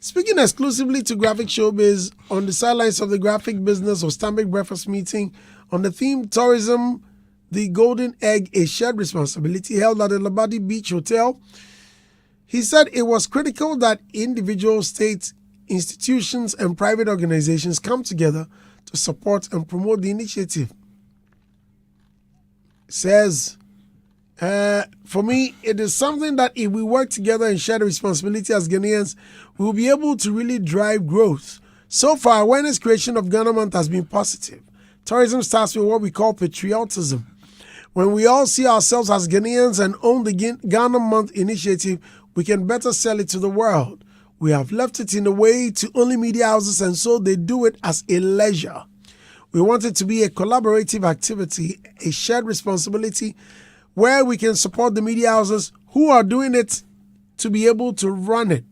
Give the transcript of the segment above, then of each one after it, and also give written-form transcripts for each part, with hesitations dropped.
Speaking exclusively to graphic showbiz, on the sidelines of the graphic business or Stanbic breakfast meeting on the theme tourism, the golden egg, a shared responsibility held at the Labadi Beach Hotel, he said it was critical that individual states, institutions, and private organizations come together to support and promote the initiative. Says, for me, it is something that if we work together and share the responsibility as Ghanaians, we will be able to really drive growth. So far, awareness creation of Ghana Month has been positive. Tourism starts with what we call patriotism. When we all see ourselves as Ghanaians and own the Ghana Month initiative, we can better sell it to the world. We have left it in a way to only media houses, and so they do it as a leisure. We want it to be a collaborative activity, a shared responsibility, where we can support the media houses who are doing it to be able to run it.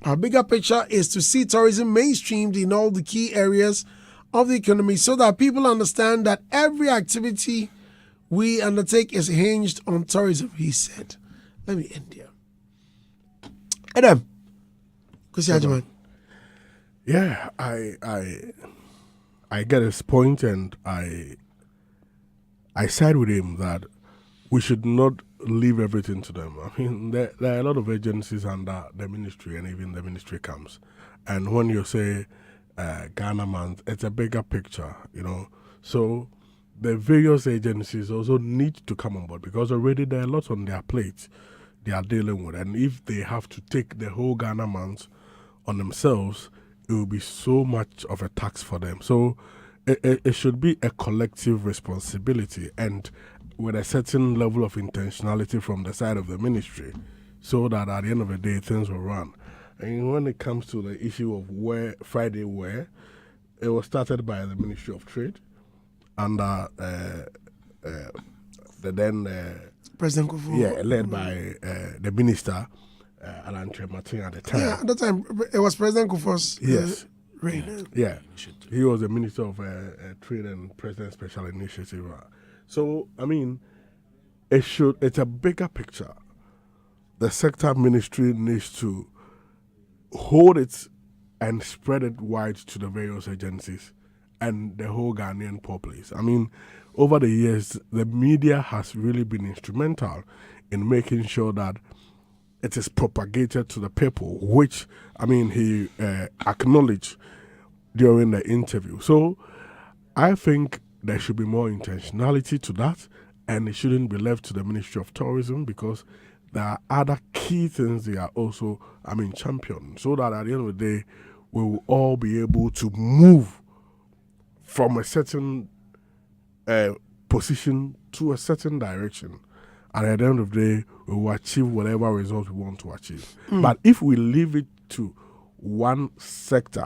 Our bigger picture is to see tourism mainstreamed in all the key areas of the economy so that people understand that every activity we undertake is hinged on tourism, he said. Let me end here. Adam, Akwasi Agyeman. Yeah, I get his point, and I side with him that we should not leave everything to them. I mean, there are a lot of agencies under the ministry, and even the ministry comes. And when you say Ghana Month, it's a bigger picture, you know. So the various agencies also need to come on board because already there are lots on their plates they are dealing with. And if they have to take the whole Ghana Month on themselves, it will be so much of a tax for them. So it should be a collective responsibility and with a certain level of intentionality from the side of the ministry so that at the end of the day, things will run. And when it comes to the issue of Friday wear, it was started by the Ministry of Trade under the then President Kufu. Yeah, led by the minister, Alan Martin at the time. Yeah, at that time, it was President Kufu's reign. Yeah, he was the Minister of Trade and President Special Initiative. So, I mean, it's a bigger picture. The sector ministry needs to hold it and spread it wide to the various agencies and the whole Ghanaian populace. I mean, over the years, the media has really been instrumental in making sure that it is propagated to the people, which, I mean, he acknowledged during the interview. So I think there should be more intentionality to that, and it shouldn't be left to the Ministry of Tourism because there are other key things they are also, championing, so that at the end of the day, we will all be able to move from a certain position to a certain direction. And at the end of the day, we will achieve whatever results we want to achieve. But if we leave it to one sector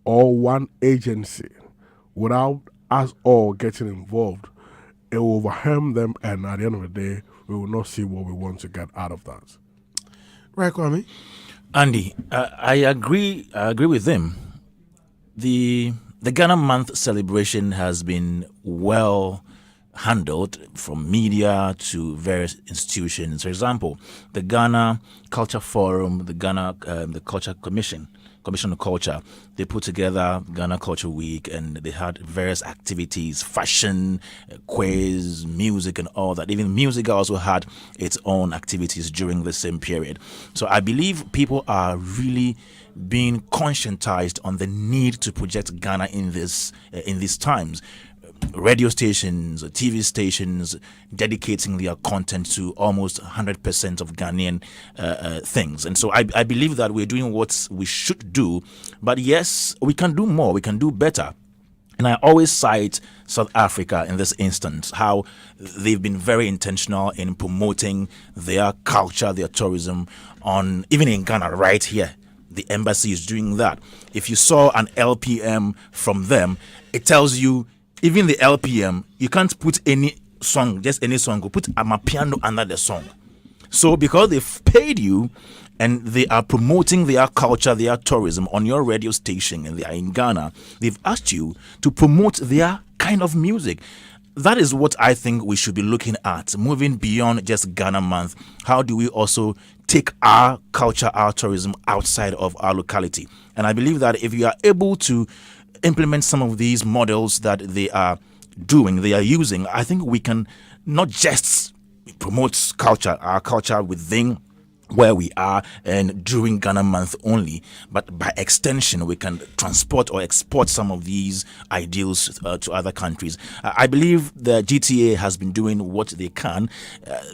or one agency without us all getting involved, it will overwhelm them, and at the end of the day, we will not see what we want to get out of that. Right, Kwame? Andy, I agree with them. The Ghana Month celebration has been well handled from media to various institutions. For example, the Ghana Culture Forum, the Ghana the Culture Commission of Culture, they put together Ghana Culture Week, and they had various activities, fashion, quiz, music, and all that. Even music also had its own activities during the same period. So I believe people are really being conscientized on the need to project Ghana in these times. Radio stations, TV stations dedicating their content to almost 100% of Ghanaian things. And so I believe that we're doing what we should do. But yes, we can do more. We can do better. And I always cite South Africa in this instance, how they've been very intentional in promoting their culture, their tourism, even in Ghana right here. The embassy is doing that. If you saw an LPM from them, it tells you even the LPM, you can't put any song, just any song, go put Amapiano under the song. So because they've paid you and they are promoting their culture, their tourism on your radio station, and they are in Ghana, they've asked you to promote their kind of music. That is what I think we should be looking at, moving beyond just Ghana Month. How do we also take our culture, our tourism outside of our locality. And I believe that if you are able to implement some of these models that they are using, I think we can not just promote culture, our culture within where we are and during Ghana month only, but by extension we can transport or export some of these ideals to other countries. I believe the GTA has been doing what they can.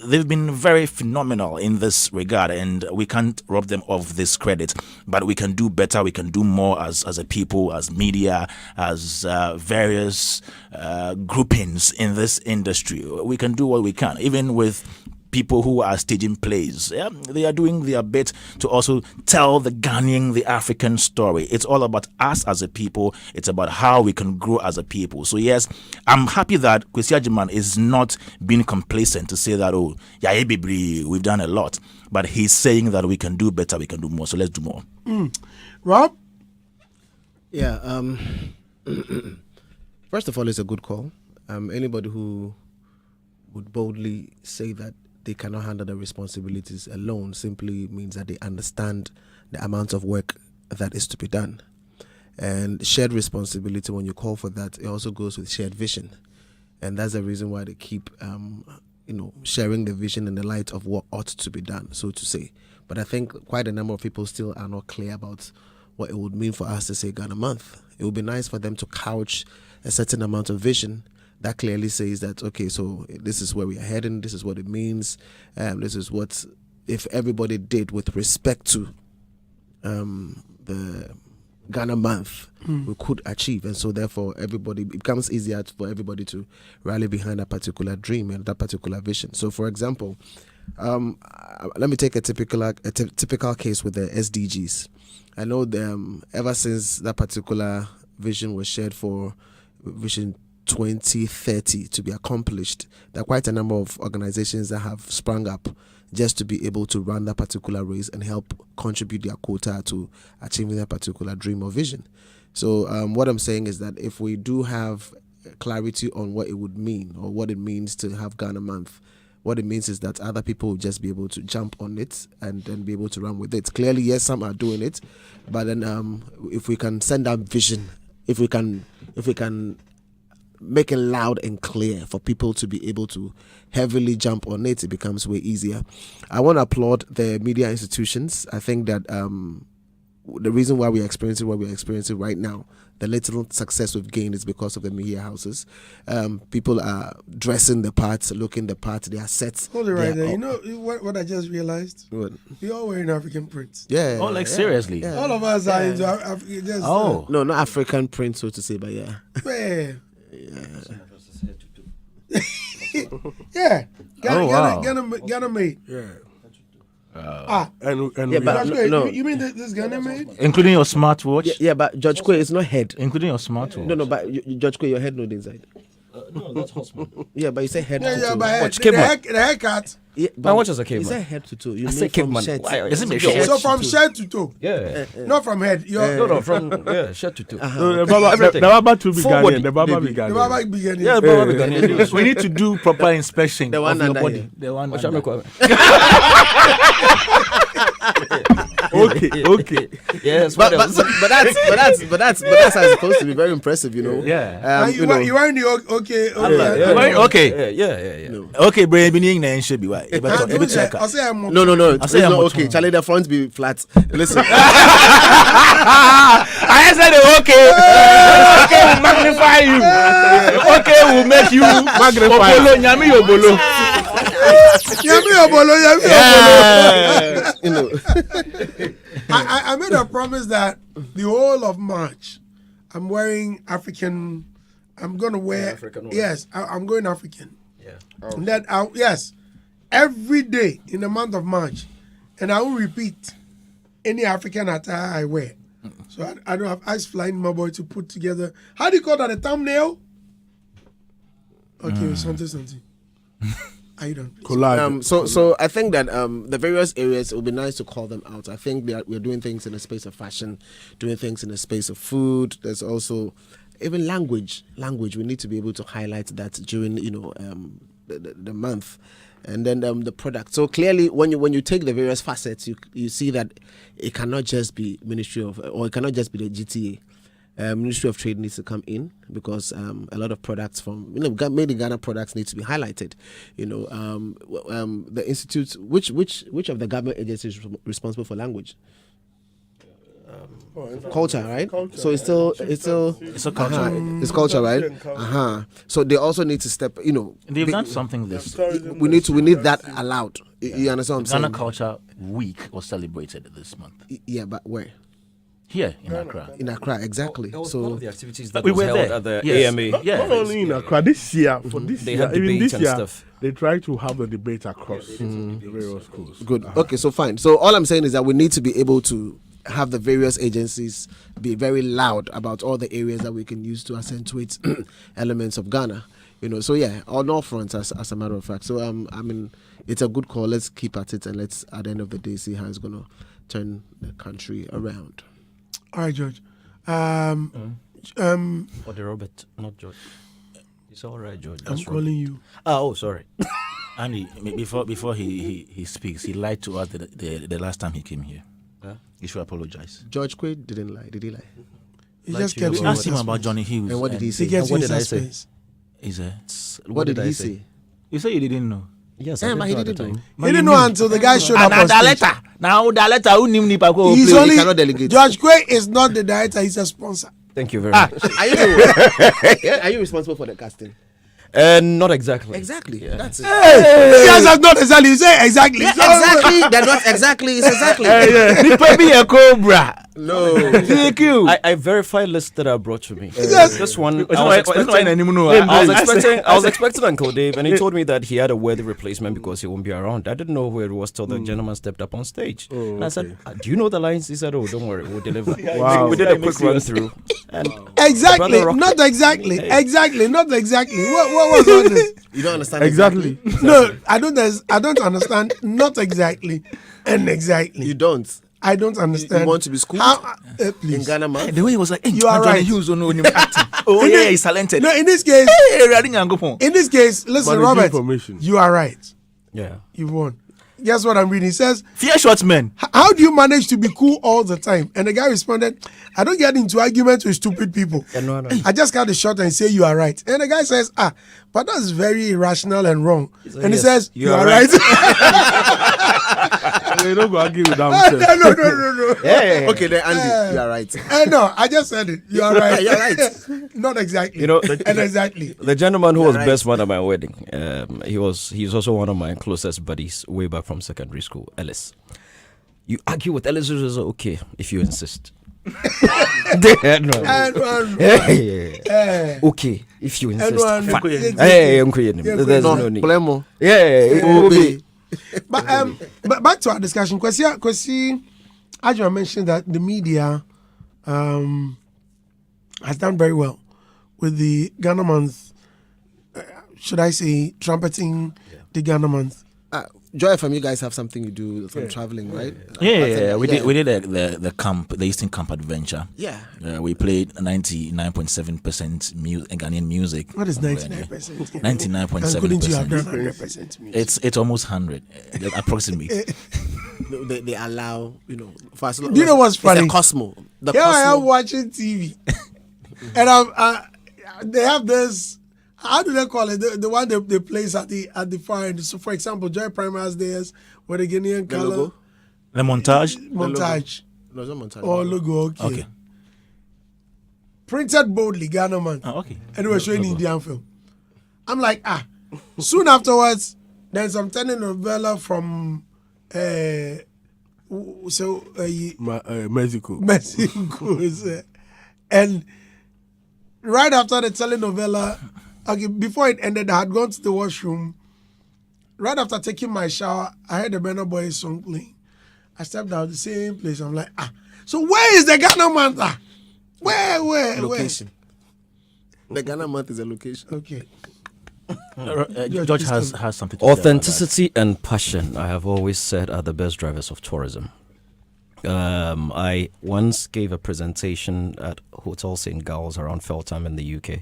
They've been very phenomenal in this regard, and we can't rob them of this credit, but we can do better, we can do more as a people, as media, as various groupings in this industry. We can do what we can, even with people who are staging plays. Yeah, they are doing their bit to also tell the Ghanaian, the African story. It's all about us as a people. It's about how we can grow as a people. So yes, I'm happy that Akwasi Agyeman is not being complacent to say that, oh, yeah, we've done a lot. But he's saying that we can do better, we can do more. So let's do more. Rob? Yeah. First of all, it's a good call. Anybody who would boldly say that they cannot handle the responsibilities alone simply means that they understand the amount of work that is to be done. And shared responsibility, when you call for that, it also goes with shared vision. And that's the reason why they keep sharing the vision in the light of what ought to be done, so to say. But I think quite a number of people still are not clear about what it would mean for us to say Ghana Month. It would be nice for them to couch a certain amount of vision that clearly says that, okay, so this is where we are heading, this is what it means, this is what, if everybody did with respect to the Ghana Month, we could achieve. And so therefore it becomes easier for everybody to rally behind a particular dream and that particular vision. So for example, let me take a typical case with the SDGs. I know them ever since that particular vision was shared for Vision 2030 to be accomplished, there are quite a number of organizations that have sprung up just to be able to run that particular race and help contribute their quota to achieving that particular dream or vision. So what I'm saying is that if we do have clarity on what it would mean or what it means to have Ghana Month, what it means is that other people will just be able to jump on it and then be able to run with it. Clearly, yes, some are doing it, but then if we can send out vision, if we can make it loud and clear for people to be able to heavily jump on it, it becomes way easier. I want to applaud the media institutions. I think that the reason why we're experiencing what we're experiencing right now, the little success we've gained, is because of the media houses. People are dressing the part, looking the part, they are set. Hold it right there. You know what I just realized? What? We all wearing African prints. Yeah. Oh, like seriously? Yeah. All of us are into African. Oh. No, not African print, so to say, but yeah. Yeah. Wow. Ghana made. Yeah. And Yeah, we but have- no. You mean this Ghana made? Including your smartwatch? Yeah, but Judge Kwe, it's not head. Including your smartwatch? No, but Judge Kwe, your head not inside. No, that's husband. Yeah, but you say head to Yeah, toe. but Watch, the Cape haircut. Yeah, My watch is a You caveman. say head to toe. You I mean say from caveman. shirt. Why? Isn't it Shirt short? So to from toe. shirt to toe, Yeah. not from head. No, from shirt to toe. No, the Everything. Baba to be Full Ghanaian. body, The Baba baby. be The Ghanaian. Baba beginning. Yeah, but we can We need to do proper inspection The one of your under body. here. The one Watch out, under. make Okay. Yes, But what else? that's supposed to be very impressive, you know. Yeah. And you wearing the okay. Okay. Yeah. Okay, brave meaning then should be right. I say I'm No. I It's say I'm not a okay. tone. Charlie, the front be flat. Listen. I said okay. Okay will magnify you. Okay will make you Magnify. Obolo, nyami obolo. Yami Obolo. You know. I made a promise that the whole of March, I'm wearing African. I'm gonna wear. African wear. Yes, I'm going African. Yeah. And that yes, every day in the month of March, and I will repeat any African attire I wear. So I don't have eyes flying in my boy to put together. How do you call that? A thumbnail? Okay, something. I don't. Collage. So I think that the various areas, it would be nice to call them out. I think that we're doing things in the space of fashion, doing things in the space of food. There's also even language. We need to be able to highlight that during the month. and then the product. So clearly, when you take the various facets, you see that it cannot just be Ministry of, or it cannot just be the GTA. Ministry of Trade needs to come in because a lot of products from made in Ghana products need to be highlighted. The institute, which of the government agencies is responsible for language? Culture, right? Culture, so it's a culture. It's culture, right? So they also need to step. They've done something this. We need that allowed. You understand what I'm saying? Ghana Culture Week was celebrated this month. Yeah, but where? Here in Accra. In Accra, exactly. That was so one of the activities that we was were held there. at the Yes. AMA. Not only in Accra, this year, for this They year, had even debates this and year, stuff. they try to have the debate across the various schools. Good. Okay, so fine. So all I'm saying is that we need to be able to have the various agencies be very loud about all the areas that we can use to accentuate elements of Ghana. So yeah, on all fronts, as a matter of fact. So I mean, it's a good call. Let's keep at it, and let's at the end of the day see how it's gonna turn the country around. All right, George. Or the Robert, not George. It's all right, George. I'm That's calling you. Oh, sorry. Andy, before he speaks, he lied to us the last time he came here. Huh? He should apologize. George Quaid didn't lie. Did he lie? He Like just you kept go you Ask in him about suspense. Johnny Hughes. And what did he say? He gets you What in did I say? suspense. Is a What did he say? You say you didn't know. Yes, Yeah, I but did he know at the didn't time. know. He didn't know until the guy showed up on stage. Now the letter who knew Nipa go He's play. only cannot delegate. George Quay is not the director; he's a sponsor. Thank you very much. Are you responsible for the casting? Not exactly. Exactly. Yeah. That's it. Yes, that's not exactly. You say exactly. Yeah, So- exactly. They're not exactly. It's exactly. Nipa be a cobra. No. Thank you. I verified lists that are brought to me. Yes. This one, It's I not- was it's not expecting. anymore. I was expecting Uncle Dave, and he told me that he had a worthy replacement because he won't be around. I didn't know who it was till the gentleman stepped up on stage. And I said, "Do you know the lines?" He said, "Oh, don't worry, we'll deliver." Wow. We did a quick run through. And Exactly. Brother Rock- Not exactly. Exactly. Not exactly. What was all this? You don't understand Exactly. No, I don't understand. Not exactly. And exactly. You don't. I don't understand. You want to be schooled How? in Please. Ghana, man? The way he was like, You are Johnny right. Hughes don't know him acting. Oh In yeah, the- he's talented. No, in this case, Hey, Radin Angopon. listen, Managing Robert. information. You are right. yeah, You won. Guess what I'm reading? It says, Fear short men. how do you manage to be cool all the time? And the guy responded, I don't get into arguments with stupid people. no. I just cut the shot and say you are right. And the guy says, but that's very irrational and wrong. And he yes, says, you you are are right." right. They don't go argue with them. no. Okay, then Andy, you are right. No, I just said it. You are right. You're right. Not exactly. You know, and exactly. the gentleman who was right. best man at my wedding, he's also one of my closest buddies way back from secondary school, Ellis. You argue with Ellis, is okay if you insist. And one. Okay, if you insist. one. Fine. Yeah, Hey, Uncle Yenim, yeah, there's No, no need. Blemo. Yeah, Obey. But back to our discussion. Kwasi Agyeman mentioned that the media has done very well with the Ghana Month. Should I say trumpeting the Ghana Month? Joy FM, you guys have something you do from traveling, right? Yeah. We did the camp, the Eastern Camp Adventure. Yeah. We played 99.7% Ghanaian music. What is 99%? 99.7%. Couldn't you have done 100% music? It's almost 100, approximately. They allow, for as long Do you know what's it's funny? a Cosmo. The Here I am Cosmo. watching TV, and they have this. How do they call it? The one they place at the far end. So, for example, Joy Prime has theirs with a Guinean The color logo? The montage. montage No, it's not montage. or logo. Okay. Printed boldly, Ghana Month. Oh, okay. And they were showing Indian film. I'm like, Soon afterwards, there's some telenovela from Mexico. Mexico. And right after the telenovela, okay, before it ended, I had gone to the washroom. Right after taking my shower, I heard the Burna Boy song playing. I stepped out the same place. I'm like, so where is the Ghana Month? Where? Location. The Ghana Month is a location. Okay. George has something to say about Authenticity and passion, I have always said, are the best drivers of tourism. I once gave a presentation at Hotel St. Gals around Feltham in the UK.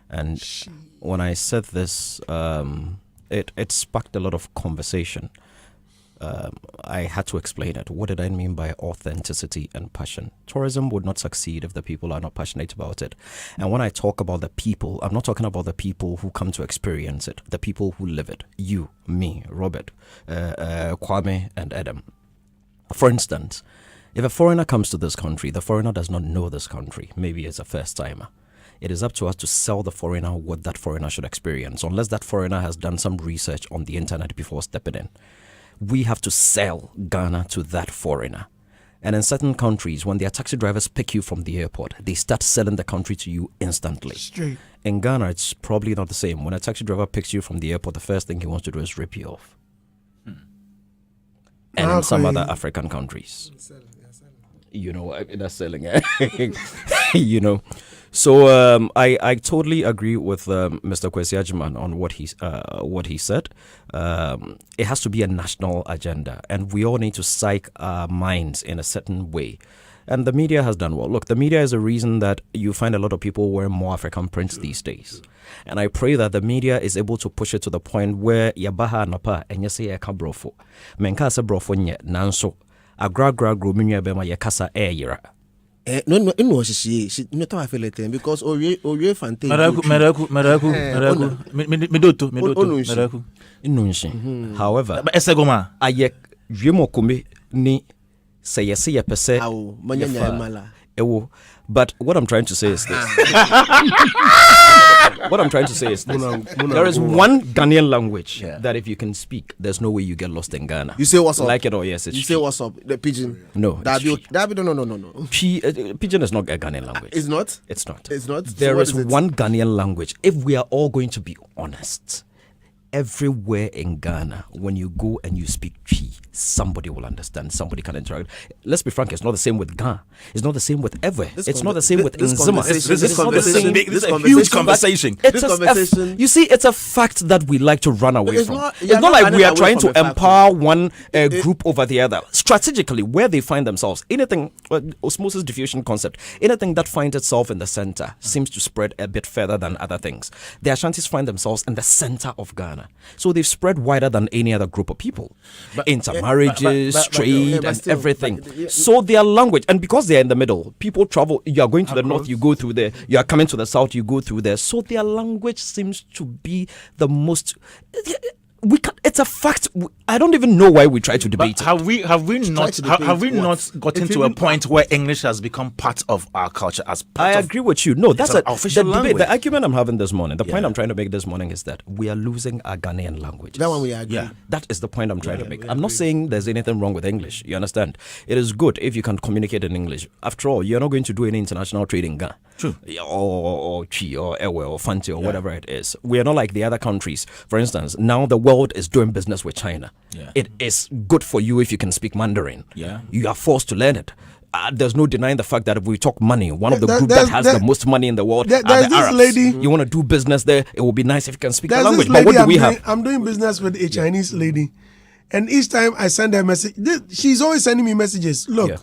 And when I said this, it sparked a lot of conversation. I had to explain it. What did I mean by authenticity and passion? Tourism would not succeed if the people are not passionate about it. And when I talk about the people, I'm not talking about the people who come to experience it, the people who live it. You, me, Robert, Kwame, and Adam. For instance, if a foreigner comes to this country, the foreigner does not know this country. Maybe it's a first timer. It is up to us to sell the foreigner what that foreigner should experience, unless that foreigner has done some research on the internet before stepping in. We have to sell Ghana to that foreigner. And in certain countries, when their taxi drivers pick you from the airport, they start selling the country to you instantly. Straight. In Ghana, it's probably not the same. When a taxi driver picks you from the airport, the first thing he wants to do is rip you off. And in some other African countries, that's selling. So I totally agree with Mr. Akwasi Agyeman on what he said. It has to be a national agenda, and we all need to psych our minds in a certain way. And the media has done well. Look, the media is a reason that you find a lot of people wearing more African prints these days. And I pray that the media is able to push it to the point where yabaha napa and yase yaka brofo. Menka se brofo nye nanso agra minye bema yakasa yira. No, she no I feel it because Oye Fante. Meraku. However, esegoma aye yemo kume ni say ye pese. But what I'm trying to say is this. There is one Ghanaian language that if you can speak, there's no way you get lost in Ghana. You say what's up? Like it or yes, it's you say what's up? The pidgin. No. No. Pidgin is not a Ghanaian language. It's not? It's not. It's not? There is one Ghanaian language. If we are all going to be honest, everywhere in Ghana, when you go and you speak Chi, somebody will understand. Somebody can interact. Let's be frank, it's not the same with Ga. It's not the same with Ewe. It's not the same with Nzima. This is a huge conversation. You see, it's a fact that we like to run away from. It's not like we are trying to empower one group over the other. Strategically, where they find themselves, anything, osmosis diffusion concept, anything that finds itself in the center seems to spread a bit further than other things. The Ashantis find themselves in the center of Ghana. So they've spread wider than any other group of people. Intermarriages, trade, and everything. So their language, and because they're in the middle, people travel. You are going to the north, you go through there. You are coming to the south, you go through there. So their language seems to be the most... It's a fact. I don't even know why we try to debate it. Have we not gotten to a point where English has become part of our culture as part I agree with you. No, that's an official language. The argument I'm having this morning, the point I'm trying to make this morning is that we are losing our Ghanaian language. That one we agree. Yeah. That is the point I'm trying to make. I'm not saying there's anything wrong with English. You understand? It is good if you can communicate in English. After all, you're not going to do any international trade in Ghana. True. Or Chi or Ewe or Fanti or whatever it is. We are not like the other countries. For instance, now the world is doing business with China. Yeah. It is good for you if you can speak Mandarin. Yeah. You are forced to learn it. There's no denying the fact that if we talk money, one of the groups that has the most money in the world are the Arabs. Lady, you want to do business there, it would be nice if you can speak the there's language. this lady But what do we have? I'm doing business with a Chinese lady, and each time I send her a message, she's always sending me messages. Look,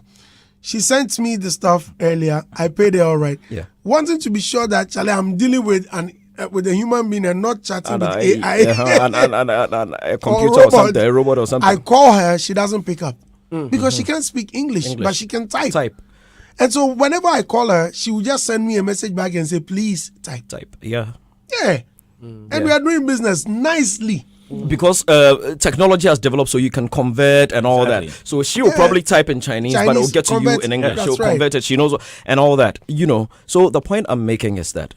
she sent me the stuff earlier. I paid her all right. Yeah. Wanting to be sure that Charlie, I'm dealing with a human being and not chatting with AI. And a computer or something, a robot or something. I call her, she doesn't pick up because she can't speak English, but she can type. And so whenever I call her, she will just send me a message back and say, please type. Yeah. Yeah. And we are doing business nicely. Because technology has developed so you can convert and all that. So she will probably type in Chinese, but it will get to you in English. She'll convert it, she knows, and all that. So the point I'm making is that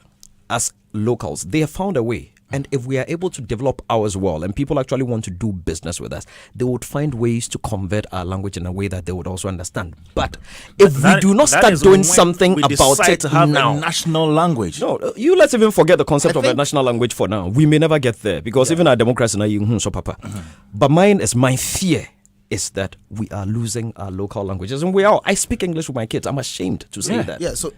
as locals, they have found a way. And if we are able to develop ours well and people actually want to do business with us, they would find ways to convert our language in a way that they would also understand. But if we do not start doing something about it to have now, a national language. No, let's even forget the concept of a national language for now. We may never get there because even our democracy now, so papa. But my fear is that we are losing our local languages, and we are. I speak English with my kids. I'm ashamed to say that. Yeah. So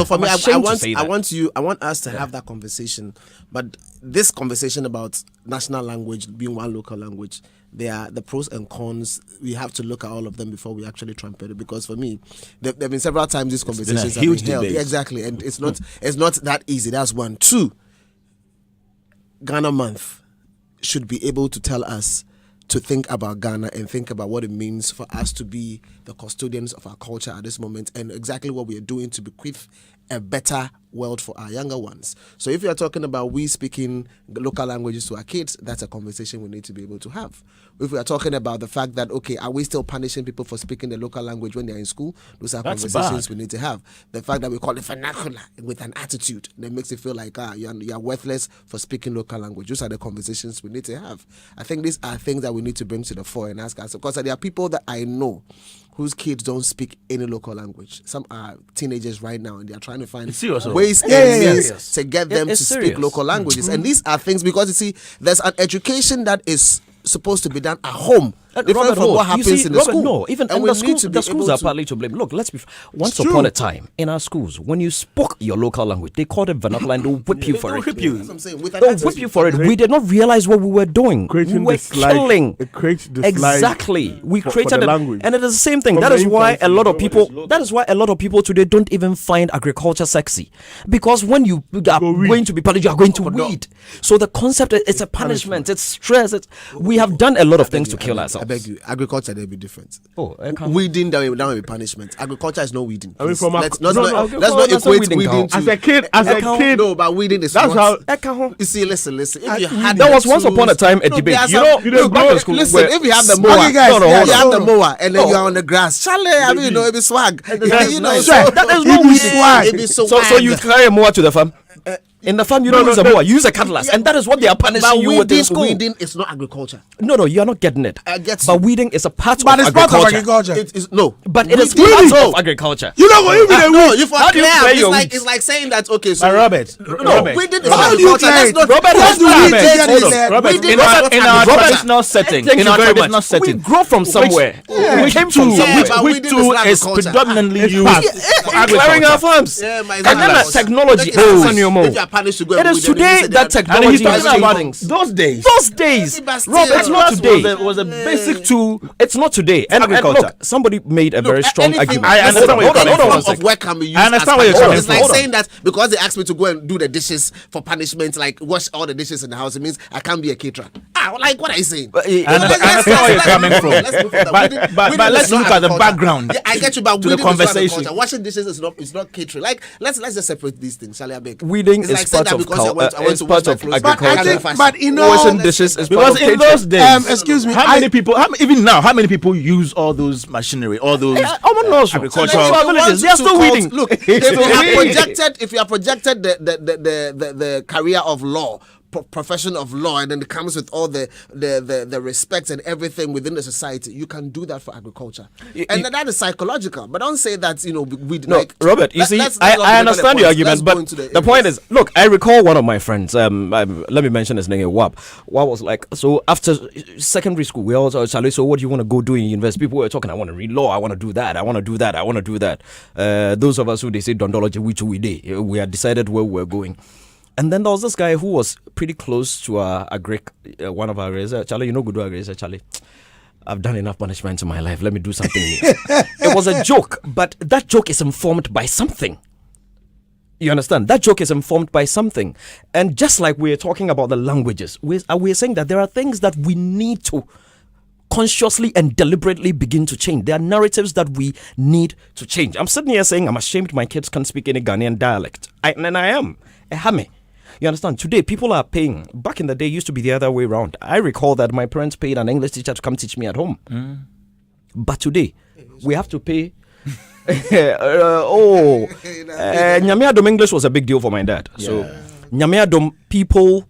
for me, I want us to have that conversation. But this conversation about national language being one local language, there are the pros and cons. We have to look at all of them before we actually trumpet it. Because for me, there have been several times these conversations have been held. Exactly, and it's not that easy. That's one. Two, Ghana month. should be able to tell us to think about Ghana and think about what it means for us to be the custodians of our culture at this moment, and exactly what we are doing to bequeath a better world for our younger ones. So if you are talking about we speaking local languages to our kids, that's a conversation we need to be able to have. If we are talking about the fact that, okay, are we still punishing people for speaking the local language when they're in school? Those are That's conversations bad. we need to have. The fact that we call it vernacular with an attitude that makes it feel like you're worthless for speaking local language. Those are the conversations we need to have. I think these are things that we need to bring to the fore and ask ourselves, because there are people that I know whose kids don't speak any local language. Some are teenagers right now, and they are trying to find It's serious, though. ways Yeah, and yeah, means yeah. to get them to It's speak serious. local languages. And these are things, because you see, there's an education that is supposed to be done at home, different Robert, from what happens you see, in the Robert, school. No, even and and we the need schools, to be the schools able are to- partly to blame. Look, once It's upon a true. time in our schools, when you spoke your local language, they called it vernacular and they'll whip you for They'll it. whip you. That's what I'm saying. With an They'll attitude. whip you for it. We did not realize what we were doing. Creating We were dislike- killing. it creates dislike Exactly. We for created the it, language. and it is the same thing. From That the is why a infancy, lot of nobody's people. local. That is why a lot of people today don't even find agriculture sexy, because when you are weed. going to be punished, you are going to weed. So the concept it's a punishment. It's stress. We have done a lot of things to kill ourselves. I beg you, agriculture they'll be different. Oh, I can't. Weeding that will be punishment. Agriculture is no weeding. I mean, Please. from let's no, not no, let's not that's not equate weeding, weeding Carl. to As a kid, no, but weeding is That's what. how- You see, listen. If you had There the was once tools- upon a time a debate. there are You some- know, didn't back grow- in school, Listen, where- if you have the Okay, mower, guys, no, yeah, if you have so- the mower, and then No. you are on the grass, Charlie, I mean, it'll be swag. You know, Swag. That is It no be weeding. swag. It be So swag. you carry a mower to the farm. In the farm, you don't use a mower. You use a cutlass, and that is what they are punishing But you with in school. weeding is not agriculture. No, you are not getting it. I get But you. weeding is a part But of it's part of agriculture. agriculture. It is no. But it is Weeding- part no. of agriculture. You know what? Even the No, weed. you for How do you clear. clear your It's weeds? like saying that okay, so Robert, no, Robert, weeding is How not do you agriculture. clear That's it? not Robert, How do Robert, we Robert, get hold it on. there? Robert, Weeding in is our, not in our agriculture. traditional setting, Thank in you our very traditional much. setting, We grow from somewhere. We came from Yeah, somewhere. but which weeding tool is is agriculture. predominantly used In clearing our farms. Yeah, my And then God. that technology Look, it's on your If move. you are punished to go It and is weed, then you today say that they are- and he's technology talking is about things. those days. Those days, But still, Robert, it's not today. was a basic tool. It's not today. And agriculture. look, somebody made a very Look, strong anything- argument. I understand listen, where you're any coming form from. of work can be used I understand as where you're punishment. coming It's from. like Hold on. saying that because they asked me to go and do the dishes for punishment, like wash all the dishes in the house, it means I can't be a caterer. Like what are you saying? I understand where you're coming from. Let's move from that. But- Weeding- but weeding is let's not look at the agriculture. background Yeah, I get you, but to the weeding is not conversation. agriculture. Washing dishes is not catering. Like let's just separate these things. Shall I beg? Weeding It's is like saying part that of because I went it's to part wash my of clothes. But I agriculture. think, but you know, Washing dishes is part Because of in catering. those days, excuse me, how many people, even now, how many people use all those machinery, all those agricultural? That's why villages, they are still weeding. Look, if you are projected the career of law, profession of law, and then it comes with all the respect and everything within the society, you can do that for agriculture, and that is psychological. But don't say that we No, like, Robert, you see, let's I not belabor understand the your points. Let's argument, go but into the point is, look, I recall one of my friends, let me mention his name, Wab. Wab was like, so after secondary school, we all said, Charlie, so what do you want to go do in university? People were talking, I want to read law, I want to do that, I want to do that, I want to do that. Those of us who they say Dondology, which we did, we had decided where we were going. And then there was this guy who was pretty close to one of our agriculture. Charlie, you know good agriculture, Charlie. I've done enough punishment in my life. Let me do something new. It was a joke, but that joke is informed by something. You understand? That joke is informed by something. And just like we're talking about the languages, we're saying that there are things that we need to consciously and deliberately begin to change. There are narratives that we need to change. I'm sitting here saying I'm ashamed my kids can't speak any Ghanaian dialect. And I am. Ehame. You understand? Today, people are paying. Back in the day, it used to be the other way around. I recall that my parents paid an English teacher to come teach me at home. But today, we have to pay. Nyamiadom English was a big deal for my dad. So, Nyamiadom people.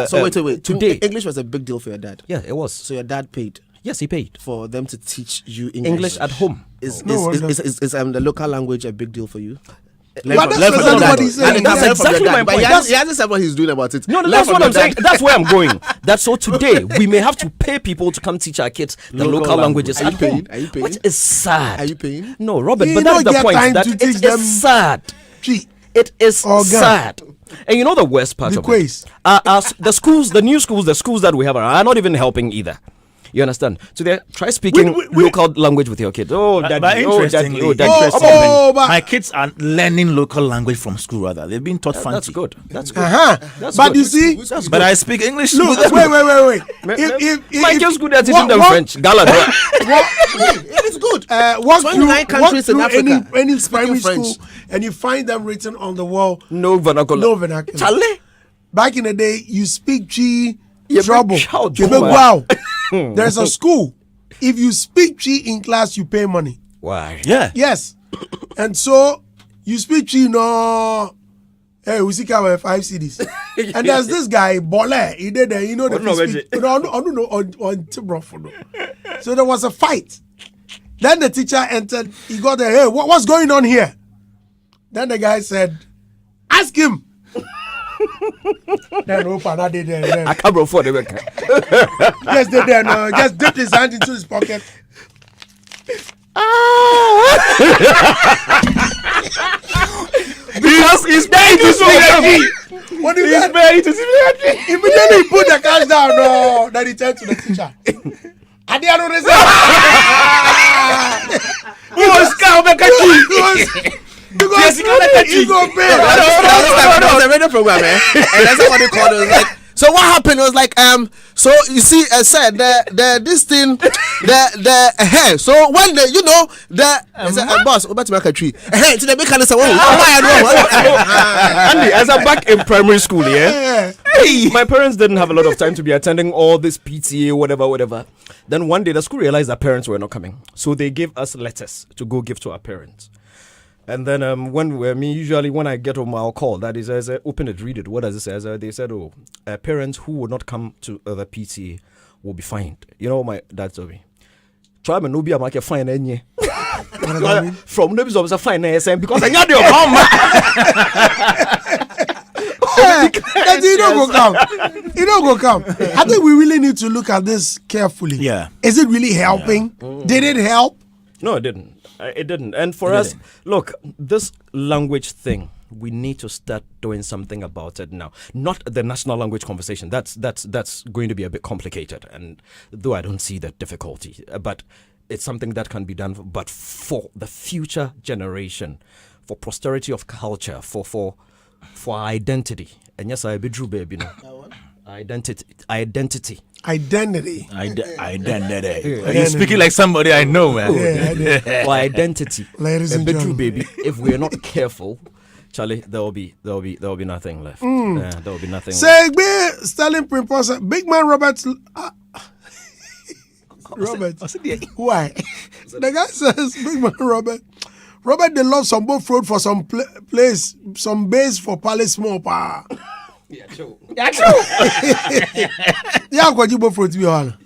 So wait. Today, English was a big deal for your dad. yeah, it was. So your dad paid Yes, he paid for them to teach you English at home. Is No the local language a big deal for you? But that's what he's saying. That's exactly my But point. he hasn't said what he's doing about it. No, that's what I'm saying. That's where I'm going. That's so today we may have to pay people to come teach our kids the local languages Are you at home. paying? Are you paying? Which is sad. Are you paying? No, Robert, You but that's don't the get point. time That to it teach them. is sad. Gee, It is Organ. sad. And you know the worst part The of quiz. it? The schools, the new schools, the schools that we have are not even helping either. You understand? So they try speaking local language with your kid. Oh, But daddy, oh, daddy, interestingly, oh, daddy. Oh, but my kids are learning local language from school. Rather, they've been taught That's fancy. good. That's good. but good. you see, But I speak English. look, with them. wait. My kids good at teaching them French. Gala. It is good. Walk 29 countries in Africa any speaking primary French. school, and you find them written on the wall. No vernacular. No vernacular. Charlie. Back in the day, you speak Chi, You trouble. make shout, You boy. make wow. There's a school. If you speak Chi in class, you pay money. Why? Yeah. Yes. And so you speak Chi, no. Hey, we see cover 5 CDs. And there's this guy, Bole. He did the, you know, the no, speak. No, on Tibrofo. So there was a fight. Then the teacher entered. He got there. Hey, what's going on here? Then the guy said, ask him. Then open that did there. I can't afford it. Just did there. No, just dipped his hand into his pocket. Because he's paying to speak. What do you He's mean? paying to speak. Immediately he put the cash down. No, then he turned to the teacher. Adi anu resa. He was because he go pay. There was a radio program, and that's what they called it. It was like, so what happened? It was like, so you see, I said this thing, the hair. So when the, you know, I said, boss, over to my country. Hey, to the big kind of say, Andy, as I'm back in primary school, yeah, my parents didn't have a lot of time to be attending all this PTA, whatever. Then one day the school realized that parents were not coming, so they gave us letters to go give to our parents. And then usually when I get home, I'll call. That is, as I open it, read it. What does it say? They said, parents who would not come to the PTA will be fined. You know, my dad told me. Try me no be a make fine any. From no be fine because I got your home. You don't go come. I think we really need to look at this carefully. Yeah. Is it really helping? Did it help? No, it didn't. It didn't. And for us, look, this language thing, we need to start doing something about it now. Not the national language conversation. That's going to be a bit complicated. And though I don't see that difficulty, but it's something that can be done. But for the future generation, for posterity of culture, for identity. And yes, I be true, baby. No. Identity. Identity. Identity. You're speaking like somebody I know, man. Yeah, For identity. Ladies and true, gentlemen. baby. If we're not careful, Charlie, there will be nothing left. There will be nothing left. Say, Sterling Primposa, Big Man Robert. Robert. Why? The guy says, Big Man Robert. Robert, they love some boat road for some place, some base for Palace Small Power. Yeah, true. Yeah, I'm going to boat road to be honest.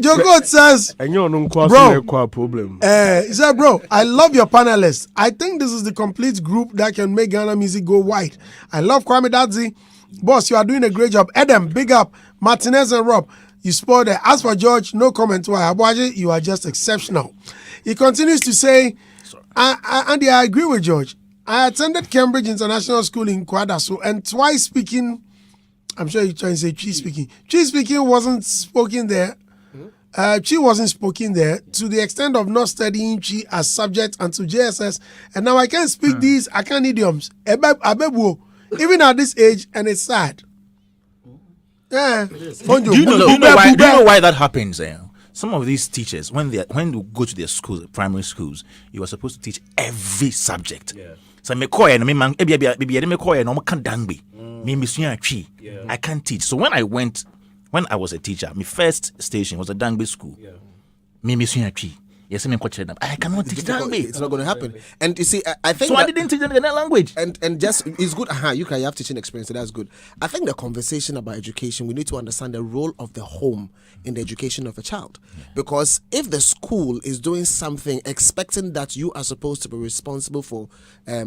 Joko says, And you don't cause Bro. a problem. he said, bro, I love your panelists. I think this is the complete group that can make Ghana music go wide. I love Kwame Dadzi. Boss, you are doing a great job. Adam, big up. Martinez and Rob, you spoiled it. As for George, no comment. Why, Abuaji, you are just exceptional. He continues to say, Andy, I agree with George. I attended Cambridge International School in Kwadaso, and twice speaking, I'm sure you're trying to say Chi speaking. Chi speaking wasn't spoken there. Chi wasn't spoken there to the extent of not studying Chi as subject until JSS. And now I can't speak these Akan idioms. Abebuo, even at this age, and it's sad. Yeah. Do you know why that happens? Some of these teachers, when you go to their schools, primary schools, you are supposed to teach every subject. Yeah. So I can't teach. So when I was a teacher, my first station was a Dangbe school. Yeah. I cannot teach Dangbe. It's not going to happen. And you see, I think so. I didn't teach them the language. And just it's good. You have teaching experience, so that's good. I think the conversation about education, we need to understand the role of the home in the education of a child. Yeah. Because if the school is doing something expecting that you are supposed to be responsible for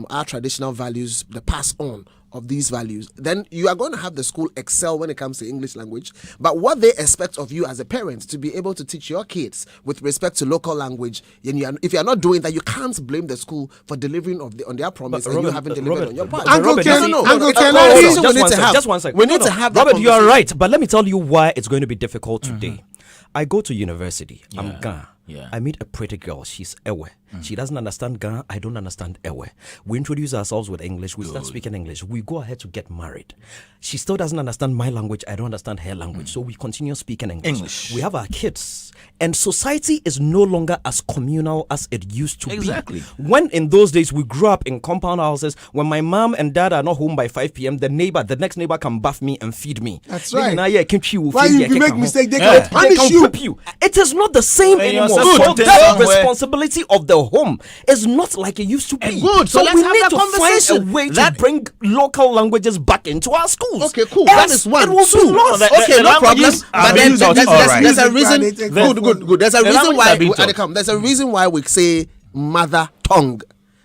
our traditional values, the pass on of these values, then you are going to have the school excel when it comes to English language. But what they expect of you as a parent to be able to teach your kids with respect to local language, and if you are not doing that, you can't blame the school for delivering on their promise, and you haven't delivered on your part. Uncle Ken, Just one second. We need to have that Robert, you are conversation. right, but let me tell you why it's going to be difficult today. I go to university. I'm Ghana. Yeah. I meet a pretty girl. She's Ewe. She doesn't understand Ghana. I don't understand Ewe. We introduce ourselves with English. We start speaking English. We go ahead to get married. She still doesn't understand my language. I don't understand her language. So we continue speaking English. We have our kids. And society is no longer as communal as it used to Exactly. be. When in those days we grew up in compound houses, when my mom and dad are not home by 5 p.m., the next neighbor can bath me and feed me. That's right. Why if you make mistake, they Yeah. can punish you. you. It is not the same When you're anymore. supposed So to that somewhere- responsibility of the home is not like it used to be. Good. So let's we have need that to find a conversation. way to That- bring local languages back into our schools. Okay, cool. Else That is one. It will be Two. lost. Okay, the no problem. languages are But then being taught, all right. there's a reason. The- Good. There's a the reason languages why. are being taught. There's a reason why we say mother tongue.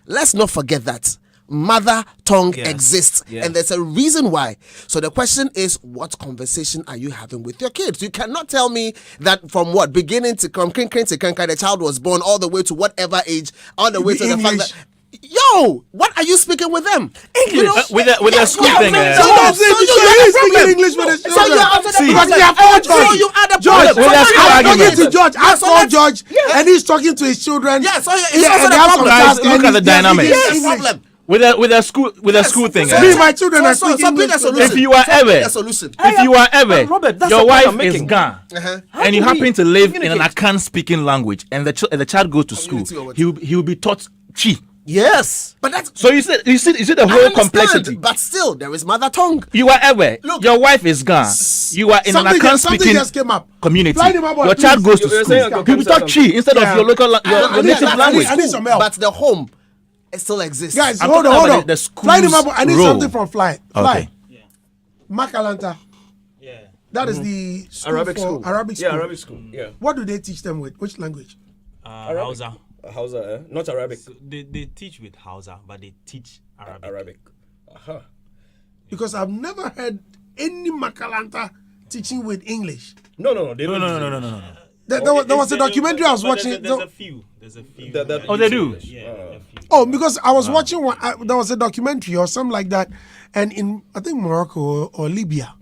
Let's not forget that. Mother tongue exists, and there's a reason why. So the question is, what conversation are you having with your kids? You cannot tell me that from what beginning to the child was born all the way to whatever age, all the way to the fact English. that. Yo, what are you speaking with them? English. With a school thing. Sometimes they you speak English with the So children. you answer the See, problem. because they are four So George. you are the George, problem. with their school I'm talking argument. to George. Ask so for let's- George, and he's talking to his children. Yeah, so it's Yeah, also and the they have some problem. task, Guys, and look at the they're speaking dynamics. English. Problem. With a school thing. Me, my children are So speaking be the English. solution. If you are So be ever- the solution. If you are ever, Robert, that's your the point wife I'm is making. Ghana, How and you do we happen to live in an communicate? Akan speaking language, and the child goes to school, Community or what? he will be taught Chi. Yes. But that's So you see the I whole understand, complexity. But still, there is mother tongue. You are ever. Look. Your wife is Ghana. You are in an Akan Something speaking just came up. community. Fly them about, Your child please. goes to You're school. saying Uncle He will Ken talk said Chi instead Yeah. of your local your native language. I need some help. But the home, it still exists. Guys, I'm hold talking on. about the Fly them school's up. I need role. something from Fly. Fly. Okay. Makalanta. Yeah. That is the school Arabic for school. Arabic school. Yeah, Arabic school. Yeah. What do they teach them with? Which language? Hausa. Hausa, not Arabic. So they teach with Hausa, but they teach Arabic. Arabic. Because I've never heard any Makalanta teaching with English. No. They No. There was a documentary I was watching. There's a few. There's a few. Oh, they do. Yeah, a few. Oh, because I was watching one. There was a documentary or something like that, and in I think Morocco or Libya,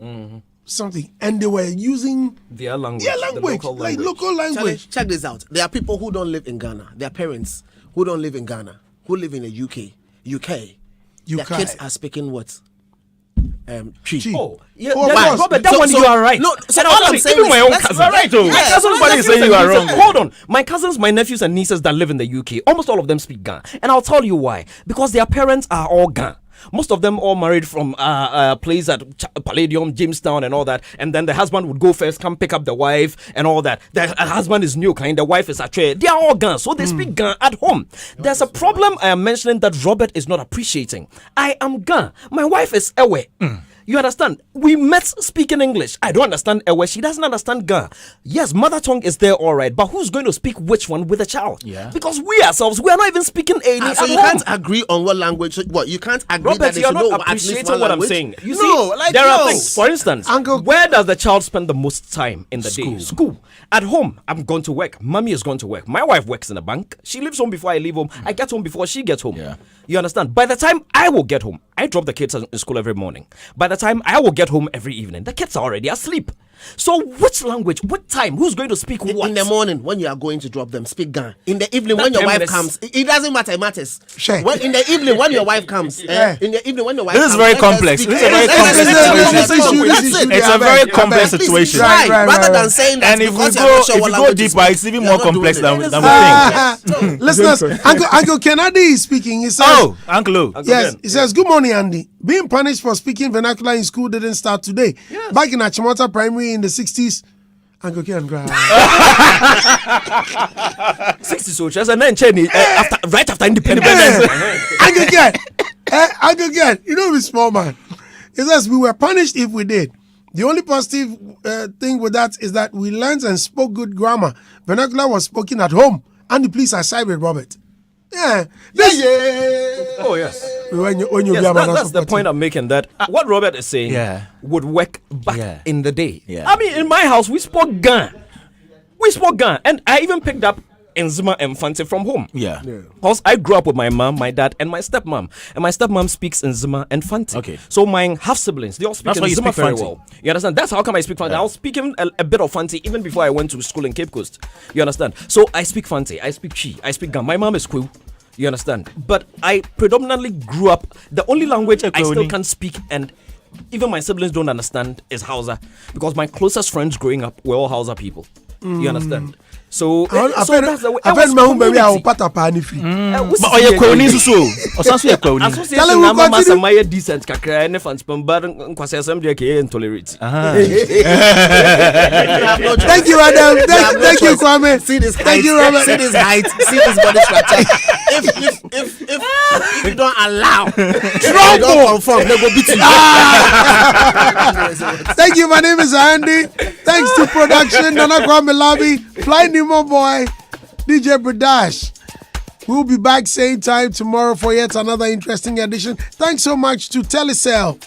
something, and they were using Their language. their the language, local like language. local language. Check this out. There are people who don't live in Ghana. There are parents who don't live in Ghana, who live in the UK. Their UK. kids are speaking what? Chi. Chi. Oh, yeah, Oh, that- of course. Robert, that So- one so- you are right. no, so And all I'm actually, saying even is- my own let's- cousins. you're right, oh. Yeah, That's so somebody let's- saying you are let's- wrong. Hold on. My cousins, my nephews, and nieces that live in the UK, almost all of them speak Ghana. And I'll tell you why. Because their parents are all Ghana. Most of them all married from place at Palladium, Jamestown, and all that. And then the husband would go first, come pick up the wife, and all that. The husband is new kind, the wife is actually. They are all Ghana, so they speak Ghana at home. There's a problem I am mentioning that Robert is not appreciating. I am Ghana. My wife is Ewe. You understand? We met speaking English. I don't understand Ewe. She doesn't understand Ghana. Yes, mother tongue is there, all right. But who's going to speak which one with a child? Yeah. Because we ourselves, we are not even speaking any So at you home. can't agree on what language. What you can't agree that Robert, they you're should know not at least appreciating one what I'm language? saying. You no, see, like there are no. things. For instance, Uncle- where does the child spend the most time in the day? School. At home, I'm going to work. Mommy is going to work. My wife works in a bank. She leaves home before I leave home. I get home before she gets home. Yeah. You understand? By the time I will get home, I drop the kids in school every morning. By the time I will get home every evening, the kids are already asleep. So which language, what time, who's going to speak what? In the morning, when you are going to drop them, speak Ghana. In the evening, Not when your 10 wife minutes. comes, it doesn't matter. It matters. Sure. When in the evening, when your wife comes, Yeah. in the evening when your wife This is comes, very let them complex. speak. This is a very Let's- complex let's- let's- situation. let's- Issue, that's issue. it. It's a Yeah, very right, complex Please situation. try, Right, rather right, than right. saying that And if we because go, you're not sure if what we go language you deeper, speak, it's even you're more not doing complex it. than we think. Listeners, Uncle Kennedy is speaking. He says, Oh, Uncle Lou. yes, he says, good morning, Andy. Being punished for speaking vernacular in school didn't start today. Back in Achimota Primary in the 60s, Uncle Ken, 60 soldiers and then right after independence. Uncle Ken, you know, we small man. He says, we were punished if we did. The only positive thing with that is that we learned and spoke good grammar. Vernacular was spoken at home. Andy, please, I side with Robert. Yeah. Oh, yes. When you Yes, that's the point I'm making. That what Robert is saying would work back in the day. Yeah. I mean, in my house, we spoke Ghana. And I even picked up Nzima and Fante from home. Yeah. Because I grew up with my mom, my dad, and my stepmom. And my stepmom speaks Nzima and Fante. Okay. So my half siblings, they all speak That's why you Nzima speak very Fante. well. You understand? That's how come I speak Fante. I was speaking a bit of Fante even before I went to school in Cape Coast. You understand? So I speak Fante, I speak Chi, I speak Gam. My mom is Kwew. You understand? But I predominantly grew up, the only language I still can't speak and even my siblings don't understand is Hausa. Because my closest friends growing up were all Hausa people. You understand? So that's the way. I've heard my home baby. I will part of Panifi. But are you Kwani so? Or something like Kwani? Tell him we continue. My decent kakra and fans pambar nkwase assembly ke intolerate. Thank you, Adam. Thank you, Kwame. See this height. Thank you, Robert. See this height. See this body structure. If you don't allow, you don't confirm, they go beat you. Thank you. My name is Andy. Thanks to production, Nana Kwame Labi, Fly Nemo Boy, DJ Bradash. We'll be back same time tomorrow for yet another interesting edition. Thanks so much to Telecel